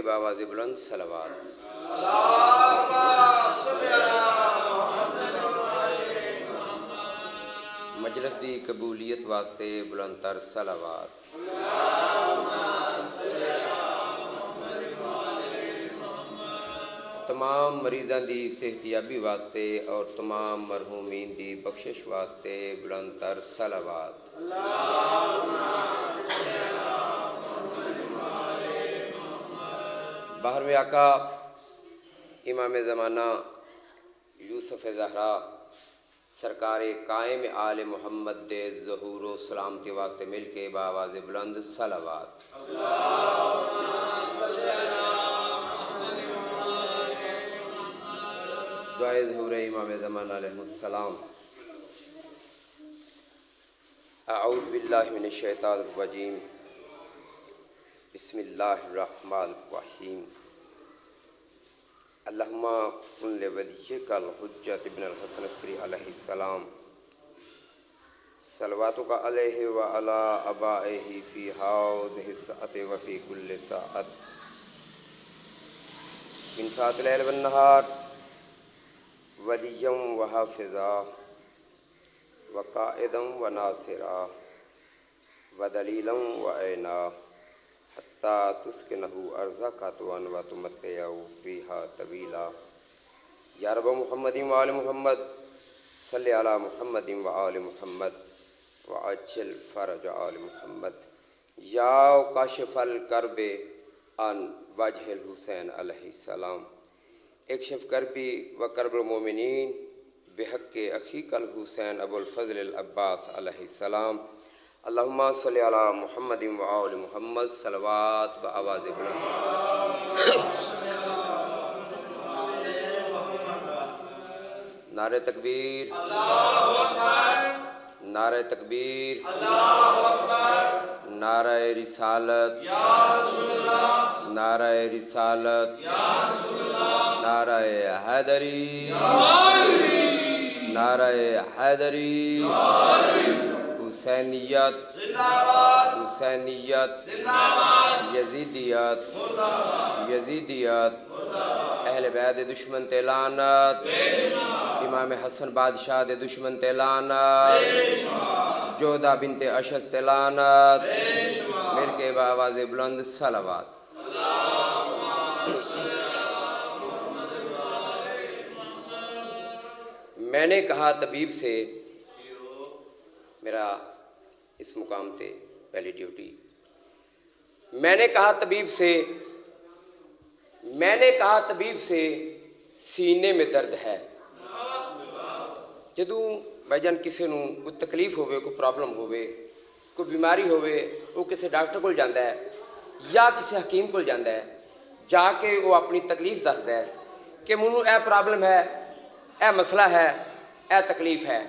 بآواز بلند صلوات۔ مجلس دی قبولیت واسطے بلند تر صلوات۔ تمام مریضاں دی صحتیابی واسطے اور تمام مرحومین دی بخشش واسطے بلند تر صلوات۔ باہرویں آقا امام زمانہ یوسف زہرا سرکار قائم آل محمد دے ظہور و سلامتی واسطے مل کے بآواز بلند صلوات۔ دعائے ظہور امام زمانہ علیہ السلام۔ اعوذ باللہ من الشیطان الرجیم، بسم اللہ الرحمن الرحیم۔ اللہم کن لولیک الحجۃ ابن الحسن عسکری علیہ السلام صلواتک علیہ وعلی آبائہ فی ہذہ الساعۃ وفی کل ساعۃ من ساعۃ اللیل والنہار ولیا وحافظا وقائدا وناصرا ودلیلا وعینا حتی تسکنہ ارضک طوعا وتمتعہ فیہا طویلا۔ یا رب محمد وآل محمد صلی علی محمد وآل محمد وعجل فرج آل محمد۔ یا کاشف الکرب عن وجہ الحسین علیہ السلام، اکشف کربی و کرب المومنین بحق اخیک الحسین ابو الفضل العباس علیہ السلام۔ اللہم صلی علی محمد وآل محمد صلوات بآواز بلند۔ نعرہ تکبیر، نعرہ تکبیر، نعرہ رسالت، نعرہ رسالت، نعرہ حیدری، نعرہ حیدری، حسینیت، حسینیت، یزیدیت، یزیدیت، اہل بیت دشمن تے لعنت، امام حسن بادشاہ دے دشمن تے لعنت، جودہ بنت اشس تے لعنت، مل کے بآواز بلند صلوات۔ میں نے کہا طبیب سے، میرا اس مقام تے پہلی ڈیوٹی، میں نے کہا طبیب سے سینے میں درد ہے۔ جدوں بھائی جان کسی نوں کوئی تکلیف ہوئے، کوئی پرابلم ہوئے، کوئی بیماری ہوئے، وہ کسی ڈاکٹر کو جاندا ہے یا کسی حکیم کو جاندا ہے، جا کے وہ اپنی تکلیف دسدا ہے کہ مینوں اے پرابلم ہے، اے مسئلہ ہے، اے تکلیف ہے۔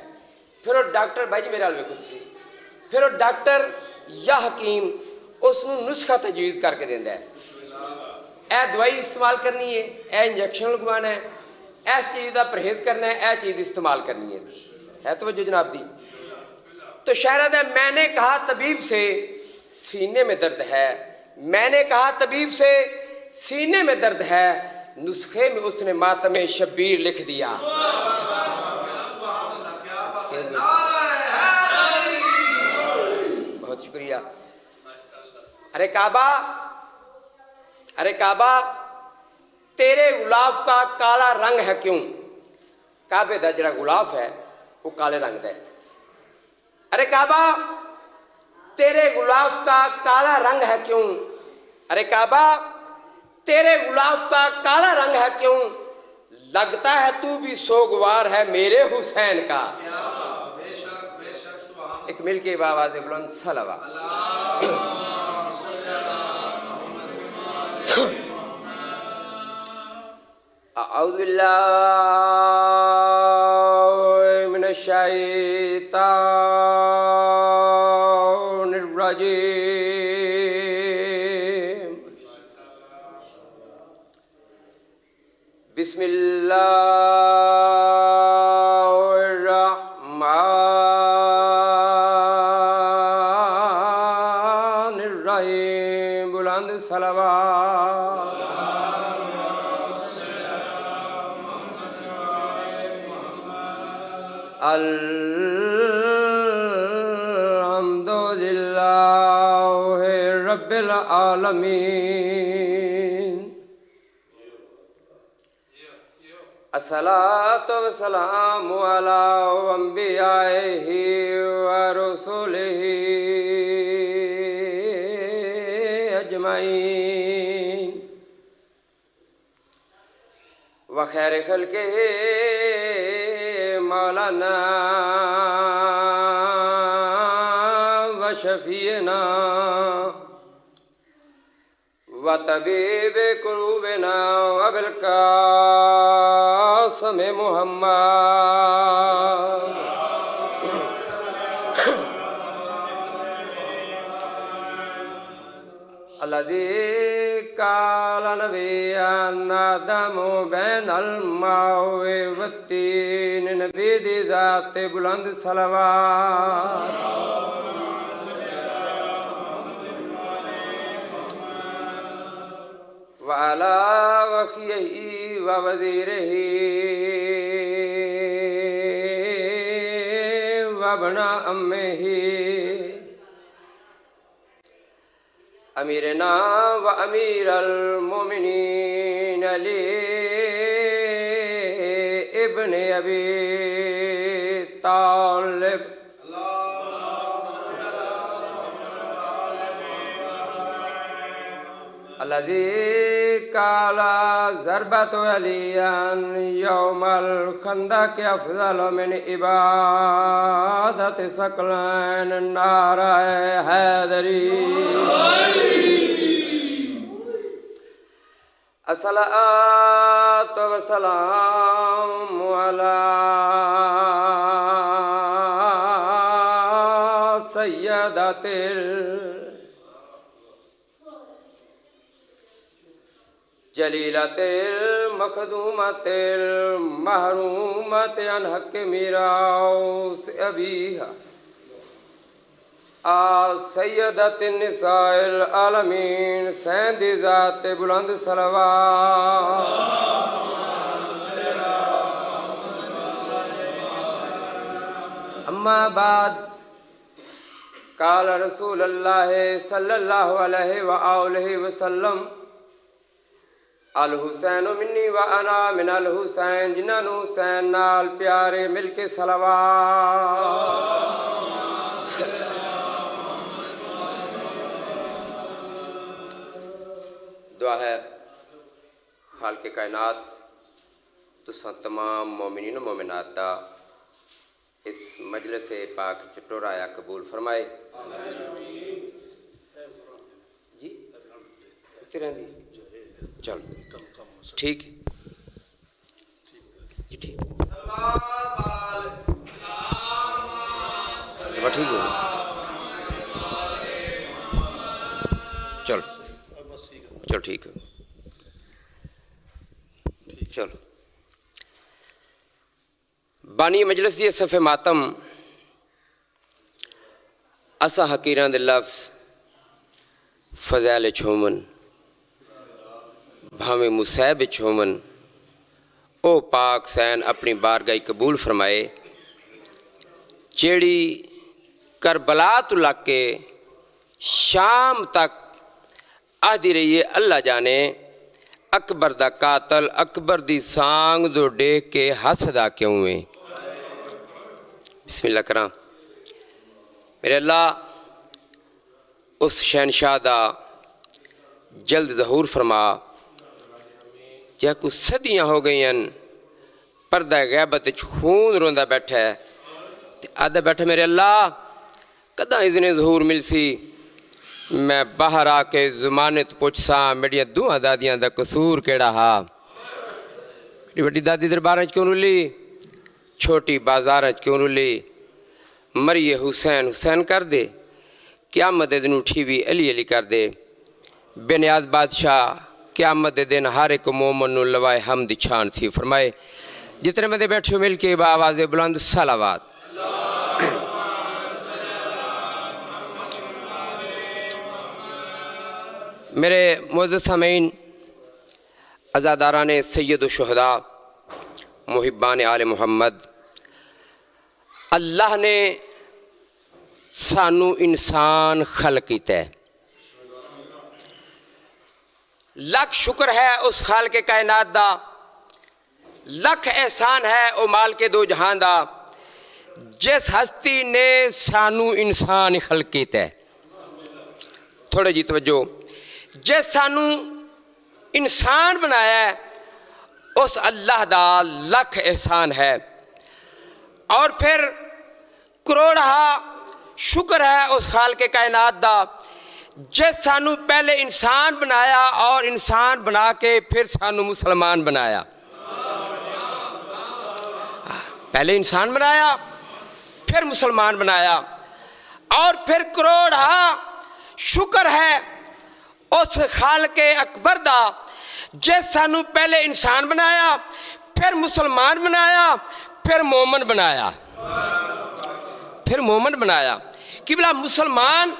پھر وہ ڈاکٹر بھائی جی میرے حال ویکھو تسی، پھر وہ ڈاکٹر یا حکیم اس نوں نسخہ تجویز کر کے دیندا ہے، اے دوائی استعمال کرنی ہے، اے انجیکشن لگوانا ہے، ایس چیز کا پرہیز کرنا ہے، اے چیز استعمال کرنی ہے توجہ جناب دی۔ تو شہرت ہے، میں نے کہا طبیب سے سینے میں درد ہے، میں نے کہا طبیب سے سینے میں درد ہے، نسخے میں اس نے ماتم شبیر لکھ دیا۔ بہت شکریہ۔ ارے کعبہ، ارے کعبہ، تیرے غلاف کا کالا رنگ ہے کیوں؟ کعبے دا جڑا غلاف ہے وہ کالے رنگ دا ہے۔ ارے کعبہ، تیرے غلاف کا کالا رنگ ہے کیوں؟ ارے کعبہ، تیرے غلاف کا کالا رنگ ہے کیوں؟ لگتا ہے تو بھی سوگوار ہے میرے حسین کا۔ ایک مل کے بآواز بلند صلوات۔ اعوذ باللہ من الشیطان الرجیم، بسم اللہ الرحمن الرحیم۔ ابراہیم بلند صلوات الحمدللہ رب العالمین الصلاۃ والسلام علی انبیائہ ورسلہ اجمعین وخیر خلقہ مولانا وشفیعنا وطبیب قلوبنا وبالقاسم محمد الذي قال نبينا آدم بين الماء والطين نبی دی ذات بلند صلوات وعلى وخيه ووزيره وابن عمه أميرنا وأمير المؤمنين علي ابن أبي طالب الذي قال ضربة عليا يوم الخندق أفضل من عبادة ثقلين نار حیدری الصلاة والسلام على سيدة جلیلۃ المخدومۃ المحرومۃ عن حق میراث ابیہا سیدۃ النساء العالمین سیند ذات بلند صلوات اما بعد قال رسول اللہ صلی اللہ علیہ وآلہ وسلم الحسین منی و انا من الحسین جنہاں نو حسین نال پیارے مل کے صلوات دعا ہے خالق کائنات تساں تمام مومنین و مومنات دا اس مجلس پاک چٹورایا قبول فرمائے جی تیرہ دی چلو ٹھیک جی ٹھیک ٹھیک ہو چلو چلو ٹھیک ہے چلو بانی مجلس دی صف ماتم اسا حقیران دے لفظ فضائل چھومن بھاویں مصیب چھومن او پاک سین اپنی بارگاہ قبول فرمائے چیڑی کربلا تو لگ کے شام تک آدھی رہی ہے اللہ جانے اکبر دا قاتل اکبر دی سانگ دو ڈیک کے حسدہ کیوں ہوئے بسم اللہ کرام میرے اللہ اس شہنشاہ دا جلد ظہور فرما جہاں کو صدیاں ہو گئی ہیں پردہ غیبت خون روندہ بیٹھا ہے آدھا بیٹھا میرے اللہ کدہ اذن ظہور مل سی میں باہر آ کے زمانے تو پوچھ سا میڈیا دعا دادیاں دا قصور کیڑا ہا بڑی دادی درباریں کیوں رلی چھوٹی بازاریں کیوں رلی مریے حسین حسین کر دے قیامت دن اٹھی بھی علی علی کر دے بے نیاز بادشاہ قیامت دن ہر ایک مومن نو لوائے حمد چھان تھی فرمائے جتنے مدے بیٹھے مل کے بآواز بلند صلوات میرے معزز سامعین، عزاداران سید الشہداء، محبان آل محمد، اللہ نے سانو انسان خلق کیتا ہے۔ لکھ شکر ہے اس خالق کائنات دا، لکھ احسان ہے او مالک دو جہان دا، جس ہستی نے سانو انسان خلق کیتا ہے۔ تھوڑے جی توجہ، جس سانو انسان بنایا ہے اس اللہ دا لکھ احسان ہے، اور پھر کروڑہا شکر ہے اس خالق کائنات دا جس سانو پہلے انسان بنایا اور انسان بنا کے پھر سانو مسلمان بنایا۔ پہلے انسان بنایا پھر مسلمان بنایا، اور پھر کروڑہا شکر ہے اس خالق اکبر دا جس سانو پہلے انسان بنایا پھر مسلمان بنایا پھر مومن بنایا، پھر مومن بنایا۔ قبلہ مسلمان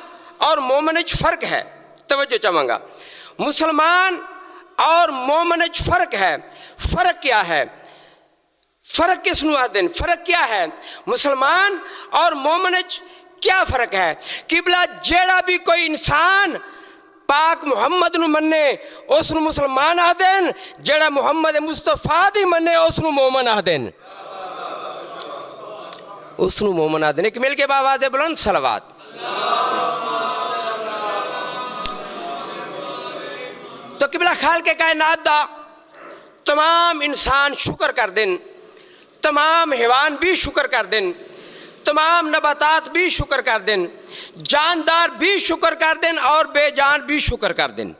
اور مومن وچ فرق ہے، توجہ چاہوں گا۔ مسلمان اور مومن وچ فرق ہے۔ فرق کیا ہے؟ فرق کس نو آدن؟ فرق کیا ہے؟ مسلمان اور مومن وچ کیا فرق ہے؟ قبلہ جیڑا بھی کوئی انسان پاک محمد نو منے اس نو مسلمان آدن، جیڑا محمد مصطفیٰ دی منے اس نو مومن آدن، اس نو مومن آدن۔ ایک مل کے باواز بلند صلوات۔ تو قبلہ خالق کائنات دا تمام انسان شکر کر دن، تمام حیوان بھی شکر کر دن، تمام نباتات بھی شکر کر دن، جاندار بھی شکر کر دن اور بے جان بھی شکر کر دن۔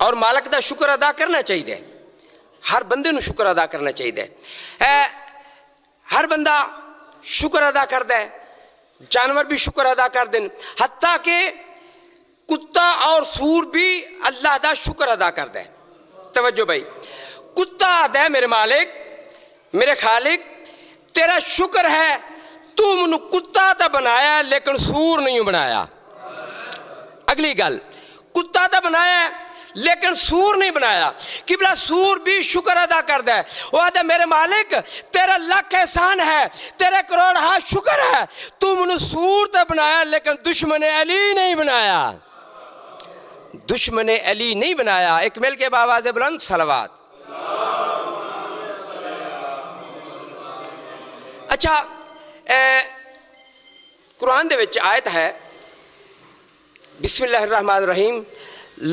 اور مالک دا شکر ادا کرنا چاہیے، ہر بندے نو شکر ادا کرنا چاہیے۔ ہر بندہ شکر ادا کردا ہے، جانور بھی شکر ادا کر دن، حتیٰ کہ کتا اور سور بھی اللہ دا شکر ادا کردا ہے۔ توجہ بھائی، کتا آدھا ہے میرے مالک، میرے خالق تیرا شکر ہے تو منو کتا تا بنایا لیکن سور نہیں بنایا۔ اگلی گل، کتا تا بنایا لیکن سور نہیں بنایا۔ قبلہ سور بھی شکر ادا کردا ہے، وہ آدھا میرے مالک تیرا لکھ احسان ہے، تیرے کروڑہا شکر ہے، تو منو سور تا بنایا لیکن دشمن علی نہیں بنایا، دشمن علی نہیں بنایا۔ ایک مل کے باواز بلند صلوات۔ اچھا، قرآن دے وچ آیت ہے بسم اللہ الرحمن الرحیم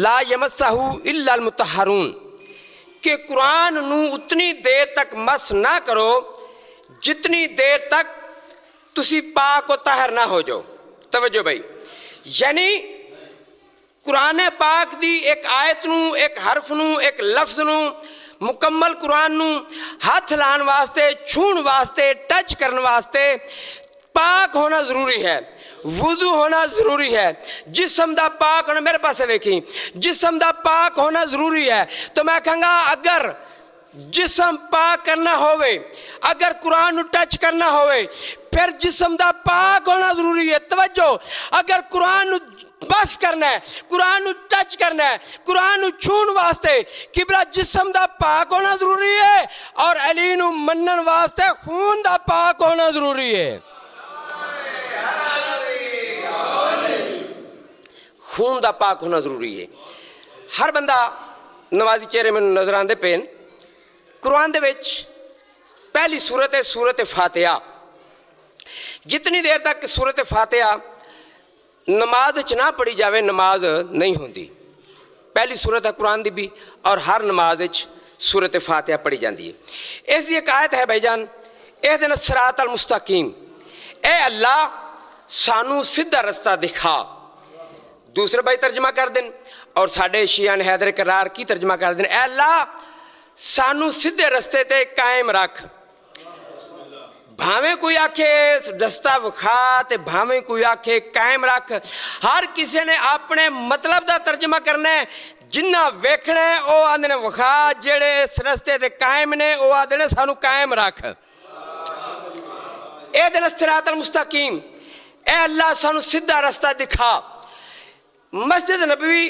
لا یمسہ الا المطہرون، کہ قرآن نو اتنی دیر تک مس نہ کرو جتنی دیر تک تسی پاک و طاہر نہ ہو جاؤ۔ توجہ بھائی، یعنی قرآن پاک دی ایک آیت نو، ایک حرف نو، ایک لفظ نو، مکمل قرآن نو ہاتھ لان واسطے، چھون واسطے، ٹچ کرنے واسطے پاک ہونا ضروری ہے، وضو ہونا ضروری ہے، جسم دا پاک ہونا، میرے پاس ویکھی، جسم دا پاک ہونا ضروری ہے۔ تو میں کہوں گا اگر جسم پاک کرنا ہوئے، اگر قرآن نو ٹچ کرنا ہوئے، پھر جسم دا پاک ہونا ضروری ہے۔ توجہ، اگر قرآن نو بس کرنا ہے، قرآن نو ٹچ کرنا ہے، قرآن نو چھون واسطے قبلہ جسم دا پاک ہونا ضروری ہے، اور علی نو منن واسطے خون دا پاک ہونا ضروری ہے۔ خون دا پاک ہونا ضروری ہے۔ ہر بندہ نمازی چہرے میں نظر آندے پین، قرآن دے وچ پہلی سورت ہے سورت فاتحہ۔ جتنی دیر تک سورت فاتحہ نماز وچ نہ پڑھی جاوے نماز نہیں ہوندی۔ پہلی سورت ہے قرآن دی بھی، اور ہر نماز وچ سورت فاتحہ پڑھی جاندی ہے۔ اس دی ایک آیت ہے بھائی جان، اہدنا الصراط المستقیم، اے اللہ سانو سیدھا رستہ دکھا۔ دوسرے بھائی ترجمہ کر دیں، اور ساڑھے شیعان حیدر کرار کی ترجمہ کر دیں، اے اللہ سانو سیدھے رستے تے قائم رکھ۔ بھاویں کوئی آکھے رستہ وکھا تے بھاویں کوئی آکھے قائم رکھ، ہر کسی نے اپنے مطلب دا ترجمہ کرنا ہے۔ جنہ ویکھنا ہے او آدھنے وکھا، جڑے اس رستے تے قائم نے او آدھنے سانو قائم رکھ۔ اہدنا الصراط المستقیم، اے اللہ سانو سیدھا رستہ دکھا۔ مسجد نبوی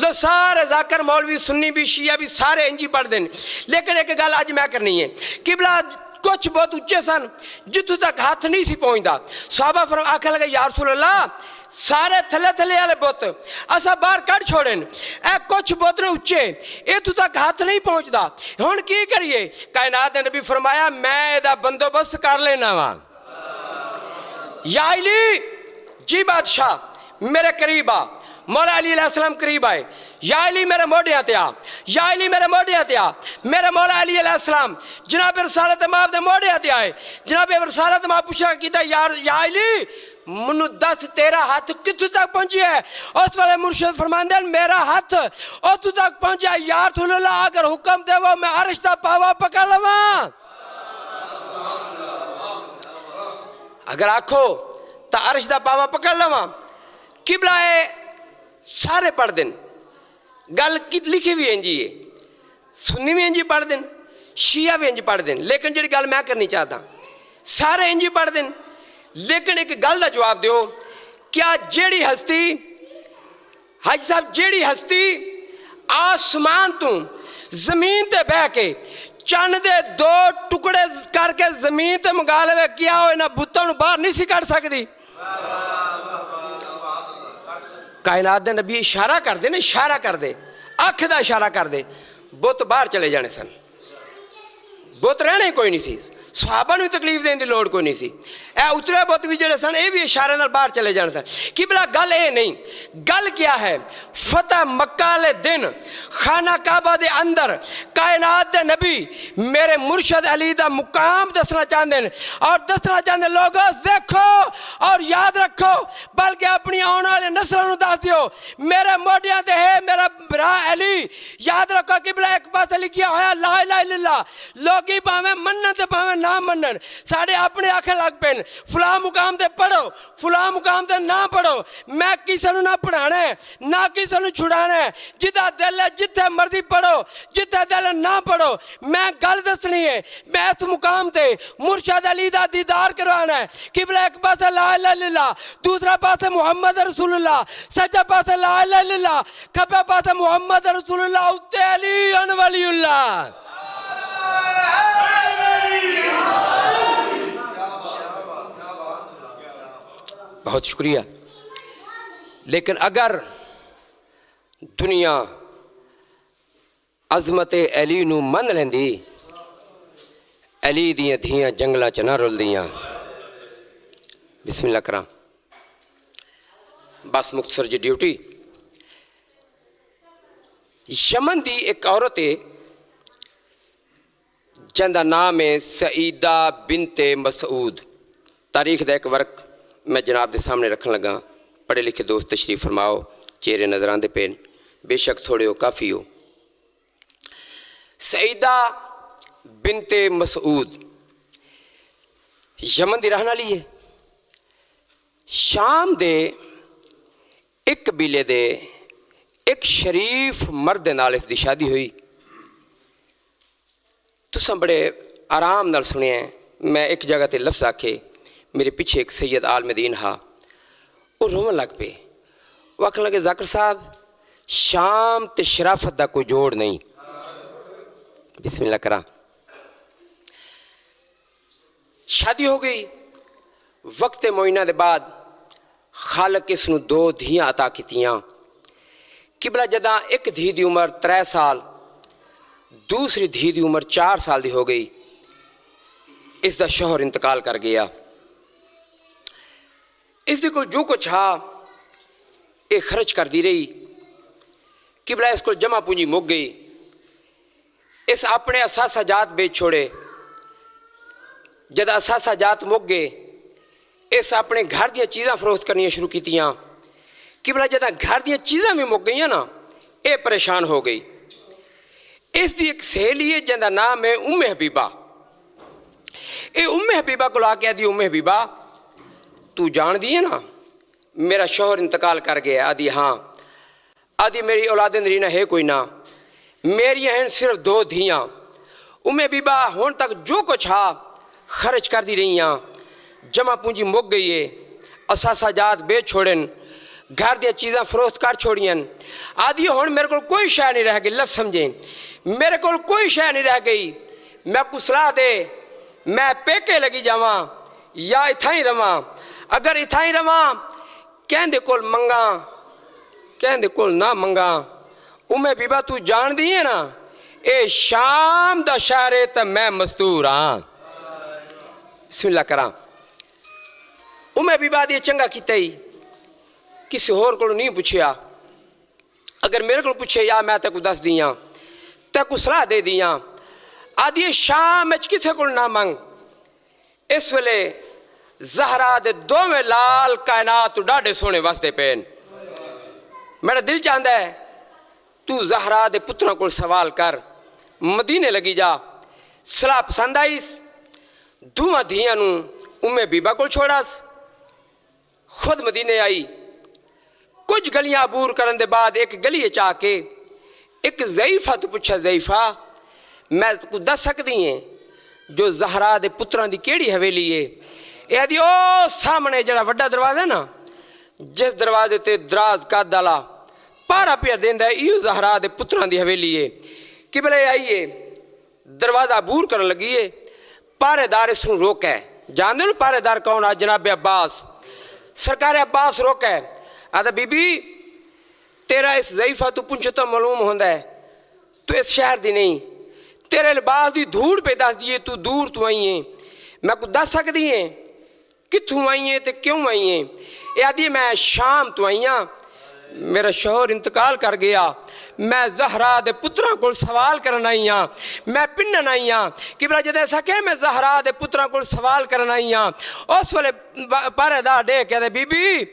لو سارے ذاکر مولوی سنی بھی شیعہ بھی سارے انجی پڑھ دیں، لیکن ایک گل آج میں کرنی ہے، قبلہ کچھ بہت اچھے سن جتوں تک ہاتھ نہیں سی پہنچتا، صحابہ آکھنے لگے یا رسول اللہ سارے تھلے تھلے والے بت اسا باہر کٹ چھوڑیں، اے کچھ بت نے اچے اتوں تک ہاتھ نہیں پہنچتا، ہن کی کریے؟ کائنات نے نبی فرمایا میں یہ بندوبست کر لینا وا، یا علی جی بادشاہ میرے قریب آ، مولا علی علیہ السلام قریب آئے، یا علی میرے موڈیاں تے آ، یا علی میرے موڈیاں تے آ، میرے مولا علی علیہ السلام جناب رسالت ماں دے موڈیاں تے آئے، جناب رسالت ماں پوچھا کیتا یا علی منو دس تیرا ہاتھ کتوں تک پہنچی ہے؟ اس والے مرشد فرماندے ہیں میرا ہاتھ اتوں تک پہنچا یا رسول اللہ اگر حکم دے وہ میں عرش دا پاوا پکڑ لواں، اگر آکھو تا عرش دا پاوا پکڑ لواں۔ قبلہ سارے پڑھ دیں، گل لکھی بھی انجی ہے، سنی بھی انجی پڑھ دیں، شیعہ بھی انجی پڑھ دیں، لیکن جڑی گل میں کرنی چاہتا سارے انجی پڑھ دیں، لیکن ایک گل دا جواب دیو، کیا جیڑی ہستی حاجی صاحب جیڑی ہستی آسمان تو زمین تے بہ کے چند دے دو ٹکڑے کر کے زمین تے منگا لے کیا ہوئے نہ بتوں باہر نہیں سی کر سکتی؟ کائنات دے نبی اشارہ کر دے نا، اشارہ کر دے، آنکھ دا اشارہ کر دے، بت باہر چلے جانے سن، بت رہنے ہی کوئی نہیں سی، صحابہ نو تکلیف دین دی لوڑ کوئی نہیں سی، اے اترے بت بھی جڑے سن اے بھی اشارے نال باہر چلے جانے سن۔ قبلہ گل اے نہیں، گل کیا ہے؟ فتح مکہ لے دن خانہ کعبہ دے اندر کائنات دے نبی میرے مرشد علی دا مقام دسنا چاہتے ہیں، اور دسنا چاہتے ہیں لوگوں دیکھو اور یاد رکھو، بلکہ اپنی آنے والے نسلوں نو دس دیو میرے موڈیاں تے ہے میرا برا علی، یاد رکھو قبلہ ایک پاس لکھیا ہویا لا الہ الا اللہ، لوگی پاویں منن تے پاویں نہ منن، ساڑھے اپنے آنکھیں لگ پین فلاں مقام تے پڑھو فلاں مقام تے نہ پڑھو، میں کسی نو نہ پڑھانا ہے نہ کسی نو چھڑانا ہے، جدہ دل ہے جتھے مرضی پڑھو جتھے دل ہے نہ پڑھو، میں گل دسنی ہے، میں اس مقام تے مرشد علی دا دیدار کروانا ہے۔ قبلہ ایک پاس لا الہ الا اللہ، دوسرا پاس محمد رسول اللہ، سجا پاس لا الہ الا اللہ، کھبا پاس محمد رسول اللہ، اتے علی ان ولی اللہ۔ بہت شکریہ، لیکن اگر دنیا عظمت علی نو من لیندی، علی دیاں دھیاں جنگلہ چ نہ رول دیاں۔ بسم اللہ کراں، بس مختصر جی ڈیوٹی۔ یمن دی ایک عورت ہے جندہ نام ہے سعیدہ بنت مسعود، تاریخ دا ایک ورق میں جناب دے سامنے رکھن لگا، پڑھے لکھے دوست تشریف فرماؤ، چہرے نظر آندے پین، بے شک تھوڑے ہو کافی ہو۔ سعیدہ بنت مسعود یمن دی رہنا لی ہے، شام دے ایک قبیلے دے ایک شریف مرد نال اس دی شادی ہوئی۔ تساں بڑے آرام نال سنے ہیں، میں ایک جگہ تے لفظ آکھے، میرے پیچھے ایک سید آل مدین ہا، وہ رومن لگ پہ، وہ آکھنے لگے ذاکر صاحب شام تے شرافت دا کوئی جوڑ نہیں۔ بسم اللہ کرا، شادی ہو گئی، وقت معینہ دے بعد خالق اس نو دو دھیاں عطا کیتیاں۔ قبلہ جداں ایک دھی دی عمر 3 سال، دوسری دھی دی عمر 4 سال دی ہو گئی، اس دا شوہر انتقال کر گیا۔ اس دی کو جو کچھ ہا ایک خرچ کر دی رہی، قبلہ اس کو جمع پونجی مک گئی، اس اپنے اثاثہ جات بیچ چھوڑے، جد اثاثہ جات مک گئے اس اپنے گھر دیا چیزاں فروخت کرنی شروع کیتیاں۔ قبلہ جدہ گھر دیا چیزاں بھی مک گئی نا، اے پریشان ہو گئی۔ اس دی ایک سہیلی ہے جندہ نام ہے ام حبیبہ، اے ام حبیبہ کو لا کے دی ام حبیبہ تو جان دی ہے نا میرا شوہر انتقال کر گیا؟ آدھی ہاں۔ آدھی میری اولاد نرینہ ہے کوئی نہ، میری ہیں صرف 2 دھیاں۔ ام حبیبہ ہون تک جو کچھ ہا خرچ کر دی رہی ہیں، جمع پونجی مک گئی ہے، اثاثہ جات بیچ چھوڑن، گھر دیا چیزاں فروخت کر چھوڑیاں آدھی ہون میرے کو کوئی شے نہیں رہ گئی لفظ سمجھیں میرے کو کوئی شے نہیں رہ گئی میں کو صلاح دے میں پیکے لگی جاواں یا اتھا ہی رواں اگر اتھا ہی رواں کہندے کول منگا کہندے کول نہ منگا امیں بیبا تو جان دی ہے نا اے شام دا شہرے تا میں مستور ہاں بسم اللہ کرام امیں بیبا دی چنگا کیتا ہی کسی اور کو نہیں پوچھیا اگر میرے کو پوچھے یا میں تے کو دس دیاں تے کو صلاح دے دیاں آدھی شام اچ کسے کو نہ منگ اس ویلے زہرا دے دو میں لال کائنات ڈاڑے سونے واسطے پین میرا دل چاہتا ہے تو زہرا دے پتروں کو سوال کر مدینے لگی جا صلاح پسند آئیس دوما دھیاں نو امیں بیبا کو چھوڑاس خود مدینے آئی کچھ گلیاں عبور کرن دے بعد ایک گلی چاہ کے ایک ضعیفہ تو پوچھا ضعیفہ میں کو دس سکتی ہیں جو زہرا دے پتران دی کیڑی حویلی ہے یہ دی او سامنے جڑا وڈا دروازہ نا جس دروازے تے دراز کا دالا پارا پیا دیندہ ہے ایو زہرا دے پتران دی حویلی ہے قبلے آئیے دروازہ عبور کرن لگی ہے پارے دار اس نو روک ہے جاندے نو پارے دار کون آ جناب عباس سرکار عباس روک ہے آدھا بی بی تیرا اس ضعیفہ تو پنچتا معلوم ہوندہ ہے تو اس شہر دی نہیں تیرے لباس دی دھوڑ پہ دس دیئے تو دور تو آئی ہیں میں کو دس سکتی ہیں کتوں آئی ہیں تے کیوں آئی ہیں یہ آدھی میں شام تو آئی ہیں میرا شوہر انتقال کر گیا میں زہرا دے پتران کو سوال کرنا آئی ہاں میں پنن آئی ہاں کہ بلا جد ایسا کہ میں زہرا دے پتران کو سوال کرنا آئی ہاں اس والے پارے دار دے کہتے بی بی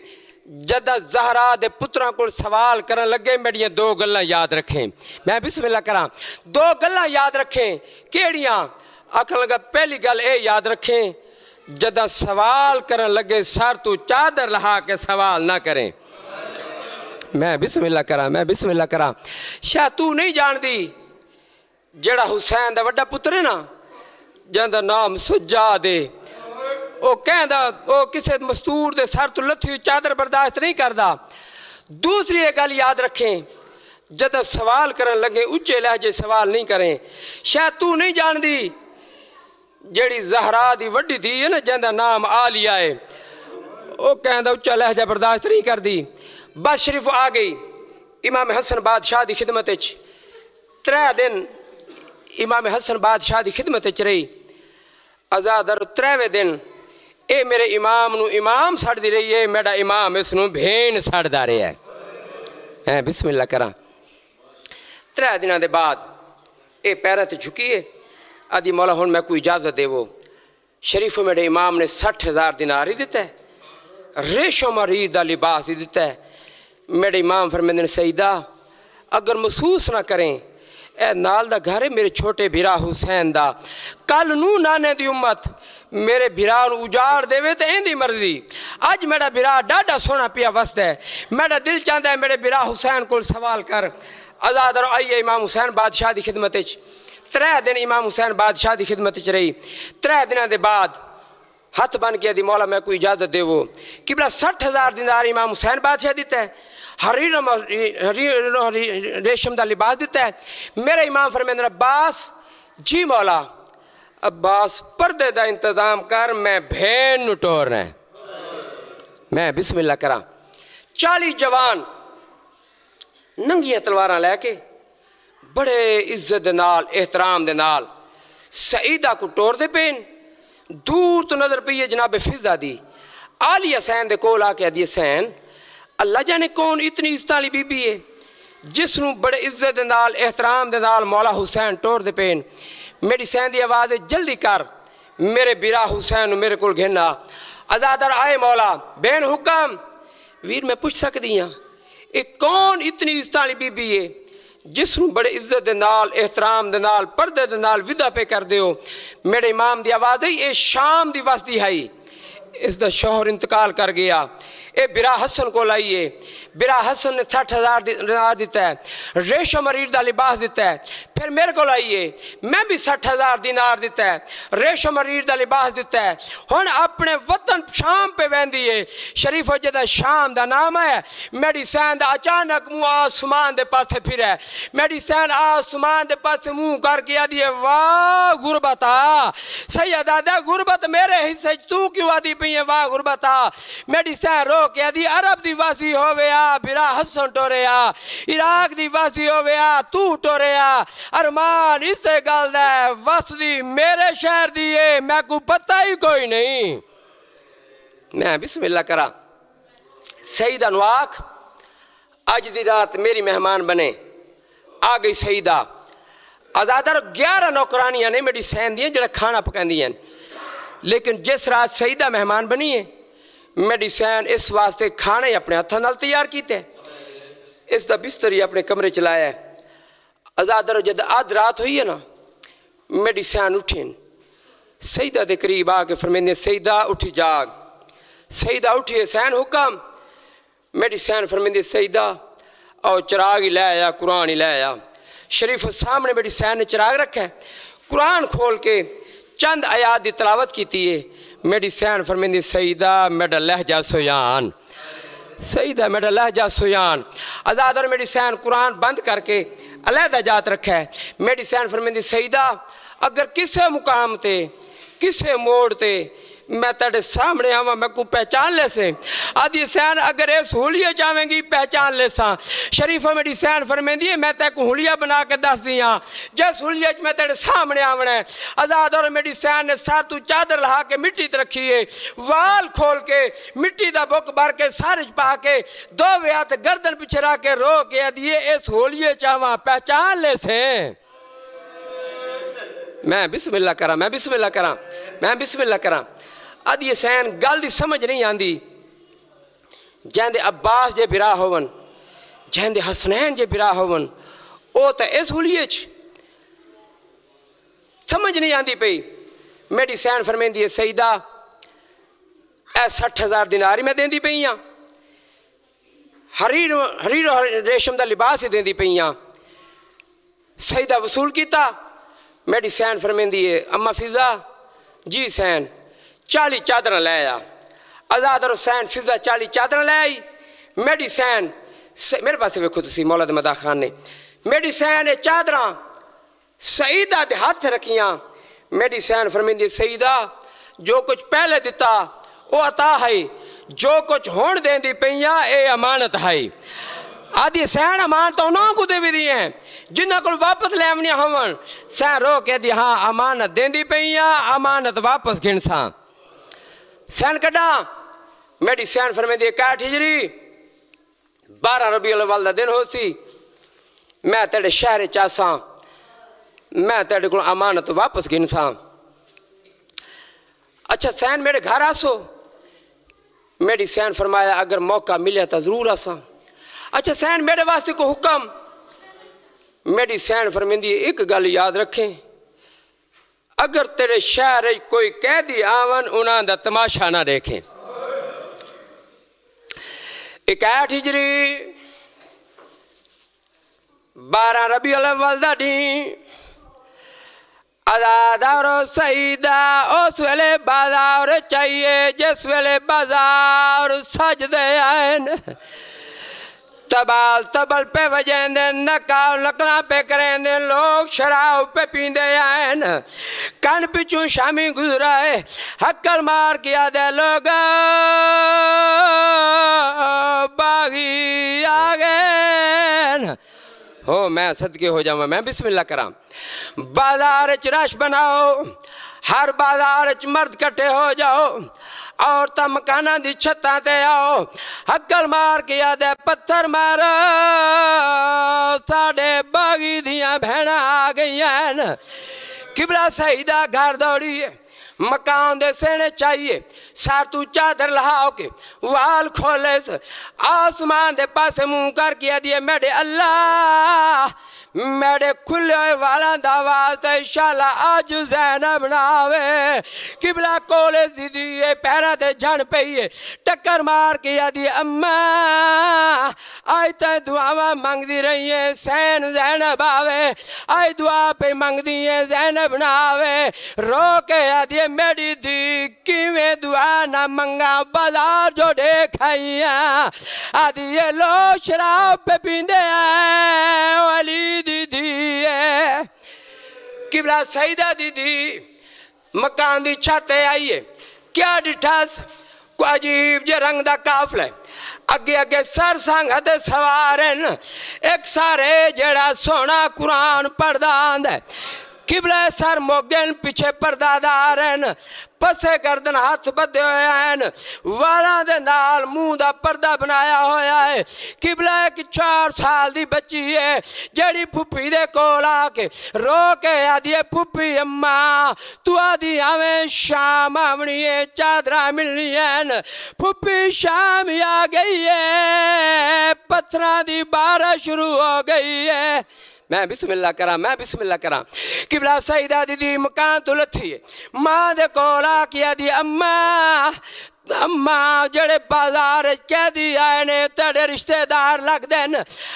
جدہ زہرا دے پتران کو سوال کرن لگے میڈیاں دو گلہ یاد رکھیں میں بسم اللہ کرام دو گلہ یاد رکھیں کیڑیاں اکھل لگا پہلی گل اے یاد رکھیں جدہ سوال کرن لگے سر تو چادر لہا کے سوال نہ کریں میں بسم اللہ کرام میں بسم اللہ کرام شاہ تو نہیں جان دی جڑا حسین دا وڈا پتر ہے نا جہاں نام سجاد ہے وہ کہندا وہ کسے مستور دے سر تو لتھی چادر برداشت نہیں کردا دوسری ایک گل یاد رکھیں جدہ سوال کرن لگے اچھے لہجے سوال نہیں کریں شاید تو نہیں جان دی جیڑی زہرا دی وڈی تھی ہے نا جہاں نام آلیہ ہے وہ کہندا اچھا لہجہ برداشت نہیں کر دی بس شریف آ گئی امام حسن بادشاہ دی خدمت اچ 3 دن امام حسن بادشاہ دی خدمت اچ رہی ازادر 3ویں دن اے میرے امام نو امام سڑ دی رہی ہے میرا امام اس نو بھین سڑ دا رہے ہے بسم اللہ کرام 3 دنوں دے بعد اے پیرہ تے جھکیے آدھی مولا ہون میں کوئی اجازت دے وہ شریف میرے امام نے 60,000 دینار ہی دیتا ہے ریشو مرید دا لباس ہی دیتا ہے میرے امام فرمیندن سیدہ اگر محسوس نہ کریں اے نال دا گھر ہے میرے چھوٹے بھرا حسین دا کل نو نانے دی امت میرے بھرا اجاڑ دے وے تے این دی مرضی آج میرا بھرا ڈاڈا سونا پیا وسط ہے میرا دل چاہتا ہے میرے بھرا حسین کو سوال کر آزاد رو آئیے امام حسین بادشاہ دی خدمت اچ 3 دن امام حسین بادشاہ دی خدمت اچ رہی 3 دنوں دے بعد ہاتھ بن کے دی مولا میں کوئی اجازت دے وہ کہ بلا 60,000 دینار امام حسین بادشاہ دیتا ہے ریشم دا لباس دیتا ہے میرے امام فرمیندن عباس جی مولا عباس پردے دا انتظام کر میں بھین نٹور رہے میں بسم اللہ کرام 40 جوان ننگیاں تلواراں لے کے بڑے عزت دے نال احترام دے نال سعیدہ کو ٹور دے پین دور تو نظر پہ یہ جناب فضا دی آلی حسین دے کول آ کے دی حسین اللہ جانے کون اتنی عزت والی بی بی ہے جس نو بڑے عزت دے نال احترام دے نال مولا حسین ٹور دے پین میری سین دی آواز جلدی کر میرے بیرا حسین میرے کول گھننا ازادر آئے مولا بین حکم ویر میں پوچھ سکتی ہاں ایک کون اتنی عزت والی بی بی ہے جس نو بڑے عزت دے نال احترام دے نال پردے دے نال ودا پہ کر دیو میرے امام دی آواز ہے اے شام دی واسطی ہے اس دا شوہر انتقال کر گیا. اے برا حسن کو لائیے. برا حسن نے 60,000 دینار دیتا ہے, ریشم حریر دا لباس دیتا ہے. پھر میرے کو لائیے, میں بھی 60,000 دینار دیتا ہے, ریشم حریر دا لباس دیتا ہے. ہن اپنے وطن شام پہ ویندی ہے. شریف ہو جدہ شام دا نام ہے. میری سین دا اچانک منہ آسمان دے پاسے پھر ہے. میری سین آسمان دے پاسے منہ کر کے آدھی ہے, واہ غربتا سیدہ دے غربت میرے حصے تو کیوں آدھی پئی ہے واہ غربتا. میری سین رو کہ دی عرب دی واسی ہووے آ برا حسن ٹورے آ, عراق دی واسی ہووے آ تو ٹورے آ. ارمان اس سے گل دے وسدی میرے شہر دیئے میں کو پتہ ہی کوئی نہیں. میں بسم اللہ کرا. سیدہ نواک آج دی رات میری مہمان بنے. آ گئی سیدہ. آزادر 11 نوکرانیاں نے میری سین دیئے جڑا کھانا پکان دیئے, لیکن جس رات سیدہ مہمان بنی ہے میری سین اس واسطے کھانے اپنے ہتھاں نال تیار کیتے. اس دا بستری اپنے کمرے چلایا ہے. آزادر جد آدھ رات ہوئی ہے نا, میری سین اٹھیں سیدہ دے قریب آ کے فرمیندے سیدہ اٹھی جاگ. سیدہ اٹھی سین حکم. میری سین فرمیندے سیدہ اور چراغ ہی لے آیا, قرآن ہی لے آیا. شریف سامنے میری سین نے چراغ رکھا ہے, قرآن کھول کے چند آیات دی تلاوت کیتی ہے. میری سین فرمیندی سیدہ میڈا لہجہ سیان, سیدہ میڈا لہجہ سیان. آزادر میری سین قرآن بند کر کے علیحدہ جات رکھا ہے. میری سین فرمیندی سیدہ اگر کسے مقام تے کسے موڑ تے میں تیرے سامنے آواں میں کو پہچان لے سے. آدھی سین اگر اس حلیہ چاہیں گی پہچان لے ساں. شریفہ میری سین فرمیندی ہے میں تے کو حلیہ بنا کے دس دیاں جس حلیہ میں تیرے سامنے آونا ہے. آزاد اور میری سین نے سار تو چادر لہا کے مٹی تے رکھی ہے, وال کھول کے مٹی دا بک بھر کے سارج پا کے دو ویات گردن پیچھے را کے رو کے آدھی اس حلیہ چاہواں پہچان لے سے. میں بسم اللہ کرا, میں بسم اللہ کرا, میں بسم اللہ کرا. آدھی سین گل دی سمجھ نہیں آندی. جہندے عباس جے بھرا ہوون, جہندے حسنین جے بھرا ہوون, او تا اس حلیے چ سمجھ نہیں آندی پئی. میری سین فرمیندی ہے سیدہ اے 60,000 دیناری میں دیندی پئیاں, حریر و ریشم دا لباس ہی دیندی پئیاں. سیدہ وصول کیتا. میری سین فرمیندی ہے اما فضا جی سین 40 چادریں لے آیا. آزاد اور سین فضا 40 چادریں لے آئی. میری سین میرے پاس ویکھو تسی مولا مدا خان نے میری سین چادریں سیدہ دے ہاتھ رکھیاں. میری سین فرمیندی سیدہ جو کچھ پہلے دیتا وہ عطا ہے, جو کچھ ہون دین دی پئیاں اے امانت ہے. آدھی سین امانت انہوں کو دے بھی دی ہیں جنہاں کو واپس لے آمنی ہون. سین رو کے دی ہاں امانت دین دی پئیاں امانت واپس گھنساں. سین کٹا. میری سین فرمیندی 61 ہجری 12 ربیع الاول دا دن ہو سی. میں تیرے شہر چاساں, میں تیرے کو امانت واپس گھنساں. اچھا سین میرے گھر آسو. میری سین فرمایا اگر موقع ملے تو ضرور آساں. اچھا سین میرے واسطے کو حکم. میری سین فرمیندی ایک گل یاد رکھیں, اگر تیرے شہر کوئی قیدی آون انہاں دا تماشا نہ دیکھیں. 61 ہجری 12 ربیع الاول دا دن. آزاد اور سیدہ اس ویلے بازار چاہیے جس ویلے بازار سجدے آئین. تبال تبل پہ وجین دے, نکاؤ نکلاں پہ کریں دے, لوگ شراب پہ پیندے آئین. کن پچھوں شامی گزرائے حکل مار کیا دے لوگ باغی آگین. ہو میں صدقے ہو جاؤں, میں بسم اللہ کرام. بازار چرش بناؤ, ہر بازار مرد کٹھے ہو جاؤ, عورتاں مکاناں دی چھتاں تے آؤ. حکل مار کیا دے پتھر مارو, ساڑے باغی دیاں بہناں آ گئیاں. قبلہ سیدہ گھر دوڑی ہے, مکان دے سینے چاہیے, سار تو چادر لہاؤ کے وال کھولے سے آسمان دے پاس منہ کر کیا دیئے میرے اللہ میرے کھلے ہوئے والا دا واسطے انشاءاللہ آج زینب ناوے قبلہ کولے زیدیے پیرہ تے جھن پئیے ٹکر مار کے آدھی اماں آئی تے دعاواں مانگ دی رہی ہے سین زینب آوے آئی دعا پہ مانگ دی ہے زینب ناوے رو کے آدھی میری دی کیویں دعا نہ منگا بازار جو دیکھائیاں آدھی یہ لو شراب پہ پیندے آئے علی دی دی ہے قبلہ سیدہ دی دی مکان دی چھتے آئیے کیا ڈٹھاس کو عجیب جے رنگ دا کافل ہے اگے اگے سر سانگھ دے سوارن ایک سارے جڑا سونا قرآن پرداند ہے قبلہ سر موگن پیچھے پردادارن پسے گردن ہاتھ بدے ہوئے ہیں والا دے نال منہ دا پردہ بنایا ہویا ہے قبلہ ایک 4 سال دی بچی ہے جڑی پھپی دے کولا کے رو کے آدھی پھپی اماں تو آدھی آویں شام آمنی ہے چادرہ ملنی ہے پھپی شام آ گئی ہے پتھران دی بارہ شروع ہو گئی ہے میں بسم اللہ کرام میں بسم اللہ کرام قبلہ سیدہ دی دی مکان تو لتھی ہے ماں دے کولا کیا دی اماں جڑے بازار کہہ دی آئے نے تیرے رشتہ دار لگ دین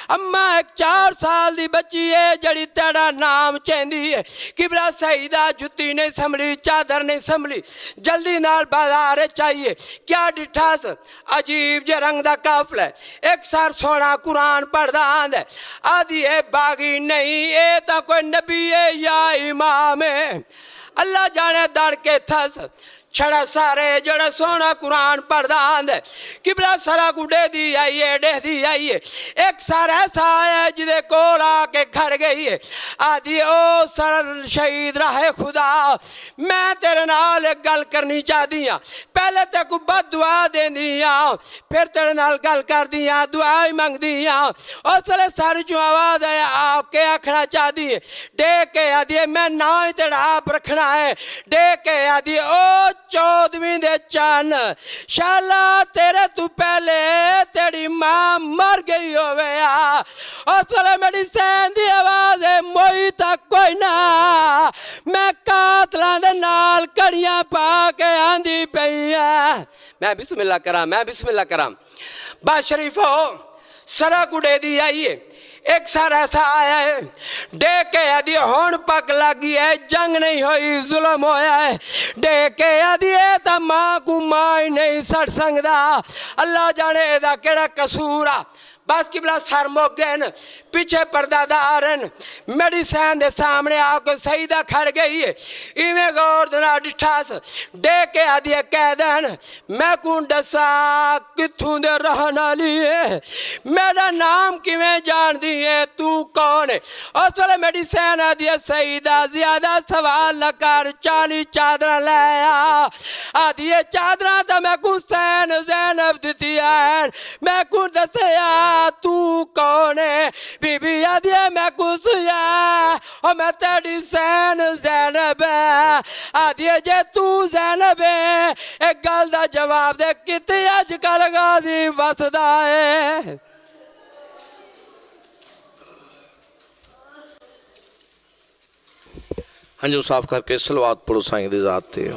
اماں ایک 4 سال دی بچی ہے جڑی تیرا نام چیندی ہے قبلہ سیدہ جتی نہیں سنبھلی چادر نہیں سنبھلی جلدی نال بازار چاہیے کیا ڈٹھاس عجیب جے رنگ دا کافل ہے ایک سار سونا قرآن پرداند ہے آدھی ہے باغی نہیں اے تا کوئی نبی ہے یا امام ہے اللہ جانے دڑ کے تھس چھڑا سارے جڑا سونا قرآن پرداند ہے قبلہ سرا کو دے دی آئیے ایک سار ایسا آیا جدے کولا کے گھر گئی ہے آدھی او سر شہید راہ خدا میں تیرے نال گل کرنی چاہ دیا پہلے تے کو بد دعا دے دیا پھر تیرے نال گل کر دیا دعائی مانگ دیا او سلے ساری جو آواز ہے آو کے آکھنا چاہ دیے دے کے آدھی میں نائی تیرا آپ رکھنا ہے دے کے آدھی او 14ویں دے چان شالا تیرے تو پہلے تیری ماں مر گئی ہوئے اور سلے میری سین دی آواز ہے موئی تک کوئی نہ میں قاتلان دے نال کڑیاں پا کے آندھی پئی ہے میں بسم اللہ کرام با شریف ہو سرا کو دے دی آئیے ایک سار ایسا آیا ہے ڈیکے آدھی ہون پک لگی ہے جنگ نہیں ہوئی ظلم ہویا ہے ڈیکے آدھی ہے تا ماں کو مائی نہیں سڑ سنگ دا اللہ جانے دا کیڑا قصورا بس قبلہ سر موگن پیچھے پردہ دارن میری سین دے سامنے آکے سیدہ کھڑ گئی ہے ایویں غور دنا ڈٹھاس دے کے آدھی کہہ دین میں کون ڈسا کتھوں دے رہنا لیے میرا نام کیویں جان دیئے تو کون ہے اور سلے میری سین آدھی سیدہ زیادہ سوال نہ کر 40 چادرہ لے آدھی چادرہ تا میں کون سین زینب دیتی ہے میں کون دسیا تو کون ہے بی بی آدھی میں کسیا اور میں تیری سین زینب ہے آدھی جے تو زینب ہے ایک گل دا جواب دے کتی اج کل غازی وسدا ہے ہنجو صاف کر کے صلوات پڑھو سائیں دی ذات تے